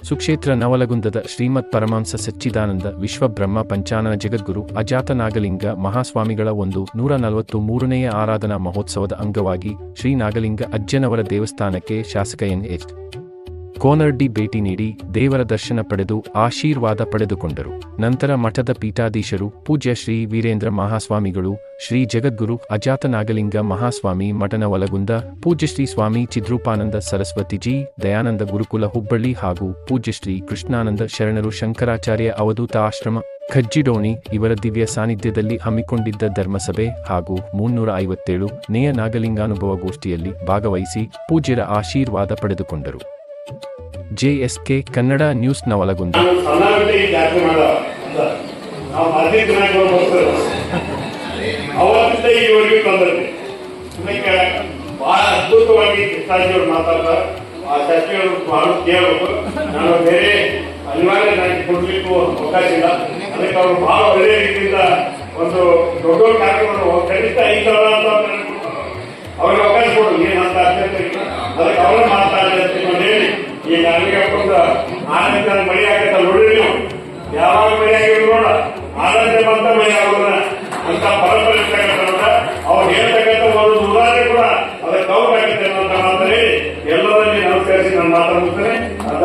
ಸುಕ್ಷೇತ್ರ ನವಲಗುಂದದ ಶ್ರೀಮದ್ ಪರಮಹಂಸ ಸಚ್ಚಿದಾನಂದ ವಿಶ್ವ ಬ್ರಹ್ಮ ಪಂಚಾನನ ಜಗದ್ಗುರು ಅಜಾತ ನಾಗಲಿಂಗ ಮಹಾಸ್ವಾಮಿಗಳ 143ನೇ ಆರಾಧನಾ ಮಹೋತ್ಸವದ ಅಂಗವಾಗಿ ಶ್ರೀ ನಾಗಲಿಂಗ ಅಜ್ಜನವರ ದೇವಸ್ಥಾನಕ್ಕೆ ಶಾಸಕ ಎನ್.ಎಚ್. ಕೋನರ್ಡಿ ಭೇಟಿ ನೀಡಿ ದೇವರ ದರ್ಶನ ಪಡೆದು ಆಶೀರ್ವಾದ ಪಡೆದುಕೊಂಡರು. ನಂತರ ಮಠದ ಪೀಠಾಧೀಶರು ಪೂಜ್ಯ ಶ್ರೀ ವೀರೇಂದ್ರ ಮಹಾಸ್ವಾಮಿಗಳು, ಶ್ರೀ ಜಗದ್ಗುರು ಅಜಾತ ನಾಗಲಿಂಗ ಮಹಾಸ್ವಾಮಿ ಮಠನವಲಗುಂದ, ಪೂಜ್ಯ ಶ್ರೀ ಸ್ವಾಮಿ ಚಿದ್ರೂಪಾನಂದ ಸರಸ್ವತಿಜಿ ದಯಾನಂದ ಗುರುಕುಲ ಹುಬ್ಬಳ್ಳಿ ಹಾಗೂ ಪೂಜ್ಯ ಶ್ರೀ ಕೃಷ್ಣಾನಂದ ಶರಣರು ಶಂಕರಾಚಾರ್ಯ ಅವಧೂತ ಆಶ್ರಮ ಖಜ್ಜಿಡೋಣಿ ಇವರ ದಿವ್ಯ ಸಾನ್ನಿಧ್ಯದಲ್ಲಿ ಹಮ್ಮಿಕೊಂಡಿದ್ದ ಧರ್ಮಸಭೆ ಹಾಗೂ 357ನೇಯ ನಾಗಲಿಂಗಾನುಭವ ಗೋಷ್ಠಿಯಲ್ಲಿ ಭಾಗವಹಿಸಿ ಪೂಜ್ಯರ ಆಶೀರ್ವಾದ ಪಡೆದುಕೊಂಡರು. ಜೆಎಸ್ಕೆ ಕನ್ನಡ ನ್ಯೂಸ್ ನವಲಗುಂದ. ಬಹಳ ಅದ್ಭುತವಾಗಿ ಕೃಷ್ಣಾಜಿಯವರು ಮಾತಾಡ್ತಾರೆ. ಆ ಚರ್ಚೆಗಳು ಬಹಳ ಕೇಳಬೇಕು. ನಾನು ಬೇರೆ ಅನಿವಾರ್ಯ ನನಗೆ ಕೊಡ್ಲಿಕ್ಕೂ ಅವಕಾಶ ಇಲ್ಲ. ಅದಕ್ಕೆ ಅವರು ಬಹಳ ಒಳ್ಳೆಯ ರೀತಿಯಿಂದ ಒಂದು ದೊಡ್ಡ ಕಾರ್ಯಕ್ರಮ ಖಂಡಿತ ಈ ತರ ಅಂತ ಅವ್ರಿಗೆ ಅವಕಾಶ ಕೊಡು ಏನಂತ ಅದಕ್ಕೆ ಅವರೇ ಮಾತಾಡ್ತಾರೆ ಅಂತ ಹೇಳಿ ಈ ನನಗೆ ಒಂದು ಆನಂದ ಮಳೆ ಆಗತ್ತ ನೋಡಿರಿ. ನೀವು ಯಾವಾಗ ಮಳೆ ಆಗಿದ್ರು ನೋಡ ಆನಂದ ಬಂತ ಮಳೆ ಆಗೋದ ಅಂತ ಪರಂಪರೆ ಇರ್ತಕ್ಕಂಥ ಅವ್ರು ಹೇಳ್ತಕ್ಕಂಥ ಒಂದು ಉದಾಹರಣೆ ಕೂಡ ಅದಕ್ಕೆ ಅವ್ರು ಆಗುತ್ತೆ ಅನ್ನೋ ಮಾತಲ್ಲಿ ಎಲ್ಲರಲ್ಲಿ ನಮಸ್ಕರಿಸಿ ನಾನು ಮಾತಾಡ್ತೇನೆ ಅಂತ